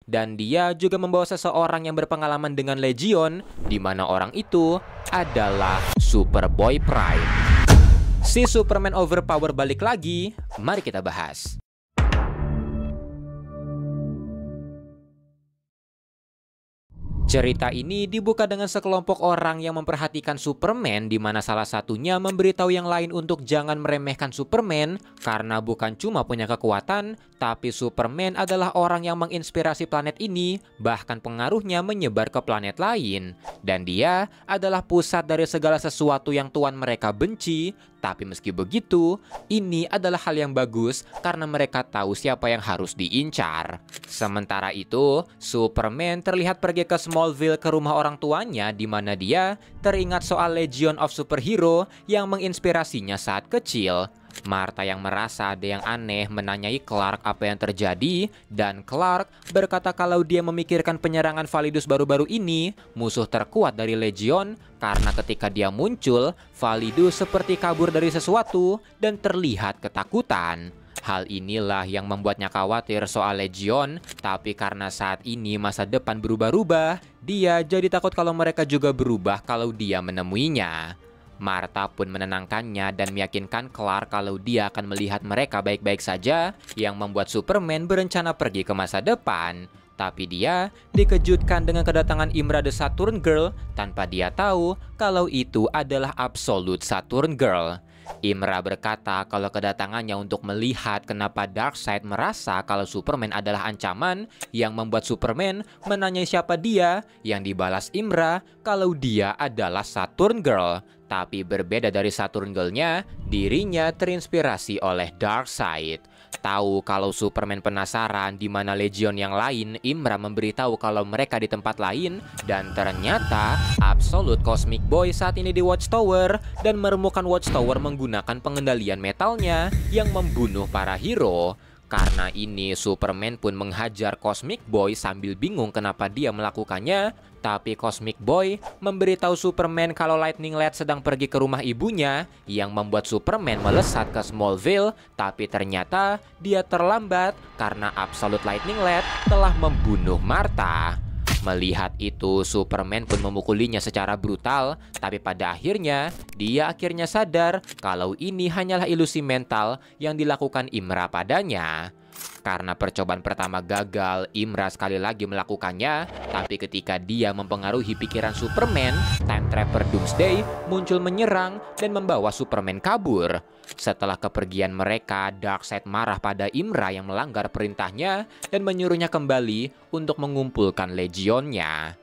dan dia juga membawa seseorang yang berpengalaman dengan Legion, di mana orang itu adalah Superboy Prime. Si Superman overpower balik lagi, mari kita bahas. Cerita ini dibuka dengan sekelompok orang yang memperhatikan Superman, di mana salah satunya memberitahu yang lain untuk jangan meremehkan Superman karena bukan cuma punya kekuatan, tapi Superman adalah orang yang menginspirasi planet ini, bahkan pengaruhnya menyebar ke planet lain. Dan dia adalah pusat dari segala sesuatu yang Tuhan mereka benci. Tapi meski begitu, ini adalah hal yang bagus karena mereka tahu siapa yang harus diincar. Sementara itu, Superman terlihat pergi ke Smallville ke rumah orang tuanya, di mana dia teringat soal Legion of Superhero yang menginspirasinya saat kecil. Martha yang merasa ada yang aneh menanyai Clark apa yang terjadi, dan Clark berkata kalau dia memikirkan penyerangan Validus baru-baru ini, musuh terkuat dari Legion, karena ketika dia muncul, Validus seperti kabur dari sesuatu dan terlihat ketakutan. Hal inilah yang membuatnya khawatir soal Legion, tapi karena saat ini masa depan berubah-ubah, dia jadi takut kalau mereka juga berubah kalau dia menemuinya. Martha pun menenangkannya dan meyakinkan Clark kalau dia akan melihat mereka baik-baik saja, yang membuat Superman berencana pergi ke masa depan. Tapi dia dikejutkan dengan kedatangan Imra the Saturn Girl tanpa dia tahu kalau itu adalah Absolute Saturn Girl. Imra berkata kalau kedatangannya untuk melihat kenapa Darkseid merasa kalau Superman adalah ancaman, yang membuat Superman menanyai siapa dia, yang dibalas Imra kalau dia adalah Saturn Girl. Tapi berbeda dari Saturn Girl-nya, dirinya terinspirasi oleh Darkseid. Tahu kalau Superman penasaran di mana Legion yang lain, Imra memberitahu kalau mereka di tempat lain, dan ternyata Absolute Cosmic Boy saat ini di Watchtower dan meremukan Watchtower menggunakan pengendalian metalnya yang membunuh para hero. Karena ini, Superman pun menghajar Cosmic Boy sambil bingung kenapa dia melakukannya. Tapi Cosmic Boy memberitahu Superman kalau Lightning Lad sedang pergi ke rumah ibunya, yang membuat Superman melesat ke Smallville. Tapi ternyata dia terlambat karena Absolute Lightning Lad telah membunuh Martha. Melihat itu, Superman pun memukulinya secara brutal, tapi pada akhirnya dia akhirnya sadar kalau ini hanyalah ilusi mental yang dilakukan Imra padanya. Karena percobaan pertama gagal, Imra sekali lagi melakukannya, tapi ketika dia mempengaruhi pikiran Superman, Time Trapper Doomsday muncul menyerang dan membawa Superman kabur. Setelah kepergian mereka, Darkseid marah pada Imra yang melanggar perintahnya dan menyuruhnya kembali untuk mengumpulkan legionnya.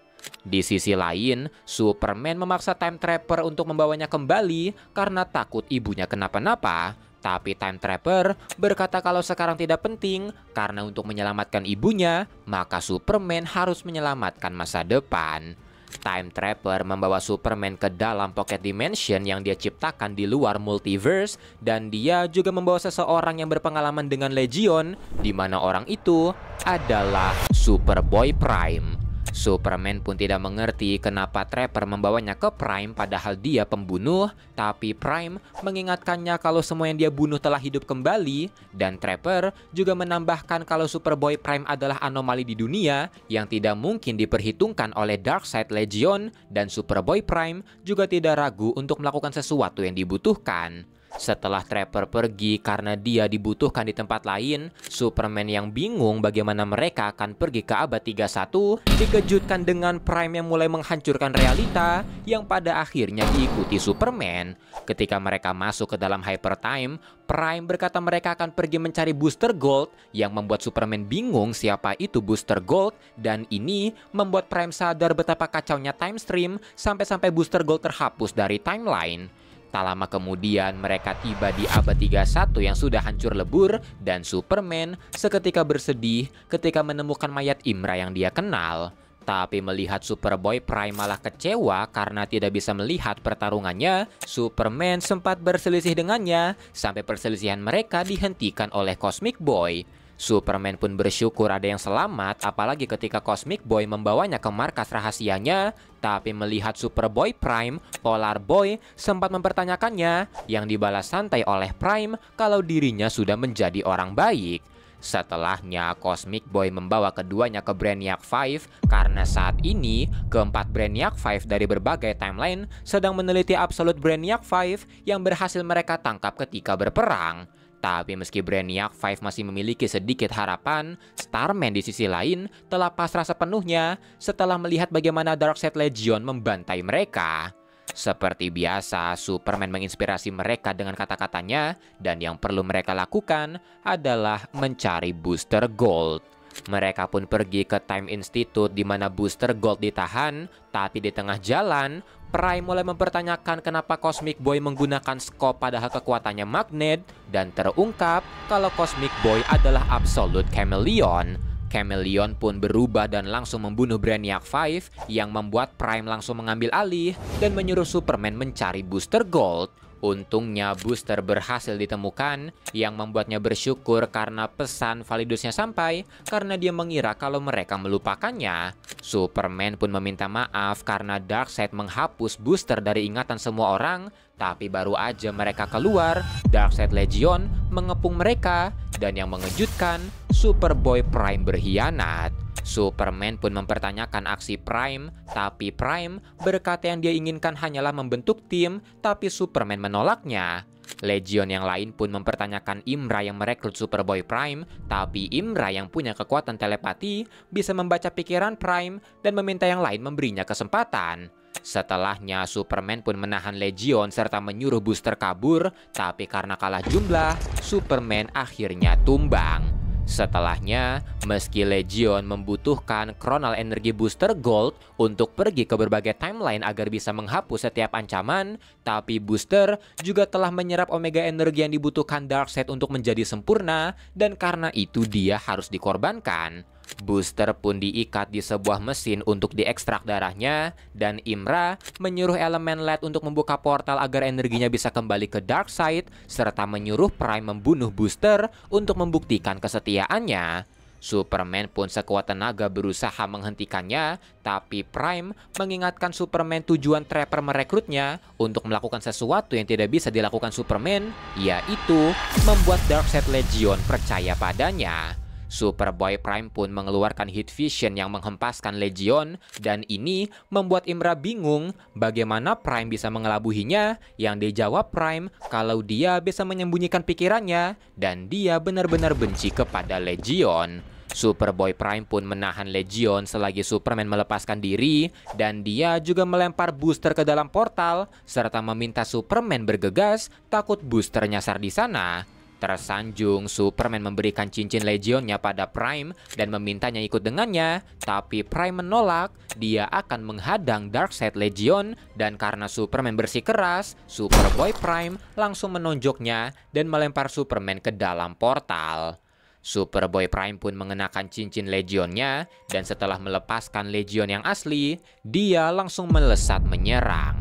Di sisi lain, Superman memaksa Time Trapper untuk membawanya kembali karena takut ibunya kenapa-napa. Tapi Time Trapper berkata kalau sekarang tidak penting, karena untuk menyelamatkan ibunya, maka Superman harus menyelamatkan masa depan. Time Trapper membawa Superman ke dalam pocket dimension yang dia ciptakan di luar multiverse, dan dia juga membawa seseorang yang berpengalaman dengan Legion, di mana orang itu adalah Superboy Prime. Superman pun tidak mengerti kenapa Trapper membawanya ke Prime padahal dia pembunuh, tapi Prime mengingatkannya kalau semua yang dia bunuh telah hidup kembali, dan Trapper juga menambahkan kalau Superboy Prime adalah anomali di dunia yang tidak mungkin diperhitungkan oleh Darkseid Legion, dan Superboy Prime juga tidak ragu untuk melakukan sesuatu yang dibutuhkan. Setelah Trapper pergi karena dia dibutuhkan di tempat lain, Superman yang bingung bagaimana mereka akan pergi ke abad 31 dikejutkan dengan Prime yang mulai menghancurkan realita, yang pada akhirnya diikuti Superman. Ketika mereka masuk ke dalam Hyper Time, Prime berkata mereka akan pergi mencari Booster Gold, yang membuat Superman bingung siapa itu Booster Gold, dan ini membuat Prime sadar betapa kacaunya time stream sampai-sampai Booster Gold terhapus dari timeline. Tak lama kemudian mereka tiba di abad 31 yang sudah hancur lebur, dan Superman seketika bersedih ketika menemukan mayat Imra yang dia kenal. Tapi melihat Superboy Prime malah kecewa karena tidak bisa melihat pertarungannya, Superman sempat berselisih dengannya sampai perselisihan mereka dihentikan oleh Cosmic Boy. Superman pun bersyukur ada yang selamat, apalagi ketika Cosmic Boy membawanya ke markas rahasianya. Tapi melihat Superboy Prime, Polar Boy sempat mempertanyakannya, yang dibalas santai oleh Prime kalau dirinya sudah menjadi orang baik. Setelahnya, Cosmic Boy membawa keduanya ke Brainiac 5 karena saat ini keempat Brainiac 5 dari berbagai timeline sedang meneliti Absolute Brainiac 5 yang berhasil mereka tangkap ketika berperang. Tapi meski Brainiac 5 masih memiliki sedikit harapan, Starman di sisi lain telah pasrah sepenuhnya setelah melihat bagaimana Darkseid Legion membantai mereka. Seperti biasa, Superman menginspirasi mereka dengan kata-katanya, dan yang perlu mereka lakukan adalah mencari Booster Gold. Mereka pun pergi ke Time Institute di mana Booster Gold ditahan, tapi di tengah jalan, Prime mulai mempertanyakan kenapa Cosmic Boy menggunakan scope padahal kekuatannya magnet, dan terungkap kalau Cosmic Boy adalah Absolute Chameleon. Chameleon pun berubah dan langsung membunuh Brainiac 5 yang membuat Prime langsung mengambil alih dan menyuruh Superman mencari Booster Gold. Untungnya Booster berhasil ditemukan yang membuatnya bersyukur karena pesan Validusnya sampai karena dia mengira kalau mereka melupakannya. Superman pun meminta maaf karena Darkseid menghapus Booster dari ingatan semua orang, tapi baru aja mereka keluar, Darkseid Legion mengepung mereka dan yang mengejutkan, Superboy Prime berkhianat. Superman pun mempertanyakan aksi Prime, tapi Prime berkata yang dia inginkan hanyalah membentuk tim, tapi Superman menolaknya. Legion yang lain pun mempertanyakan Imra yang merekrut Superboy Prime, tapi Imra yang punya kekuatan telepati bisa membaca pikiran Prime dan meminta yang lain memberinya kesempatan. Setelahnya, Superman pun menahan Legion serta menyuruh Booster kabur, tapi karena kalah jumlah, Superman akhirnya tumbang. Setelahnya, meski Legion membutuhkan Chronal Energy Booster Gold untuk pergi ke berbagai timeline agar bisa menghapus setiap ancaman, tapi Booster juga telah menyerap Omega Energy yang dibutuhkan Darkseid untuk menjadi sempurna, dan karena itu dia harus dikorbankan. Booster pun diikat di sebuah mesin untuk diekstrak darahnya, dan Imra menyuruh elemen LED untuk membuka portal agar energinya bisa kembali ke Darkseid, serta menyuruh Prime membunuh Booster untuk membuktikan kesetiaannya. Superman pun sekuat tenaga berusaha menghentikannya, tapi Prime mengingatkan Superman tujuan Trapper merekrutnya untuk melakukan sesuatu yang tidak bisa dilakukan Superman, yaitu membuat Darkseid Legion percaya padanya. Superboy Prime pun mengeluarkan Heat Vision yang menghempaskan Legion, dan ini membuat Imra bingung bagaimana Prime bisa mengelabuhinya, yang dijawab Prime kalau dia bisa menyembunyikan pikirannya dan dia benar-benar benci kepada Legion. Superboy Prime pun menahan Legion selagi Superman melepaskan diri, dan dia juga melempar Booster ke dalam portal serta meminta Superman bergegas takut Booster nyasar di sana. Tersanjung, Superman memberikan cincin Legionnya pada Prime dan memintanya ikut dengannya, tapi Prime menolak. Dia akan menghadang Darkseid Legion, dan karena Superman bersikeras, Superboy Prime langsung menonjoknya dan melempar Superman ke dalam portal. Superboy Prime pun mengenakan cincin Legionnya, dan setelah melepaskan Legion yang asli, dia langsung melesat menyerang.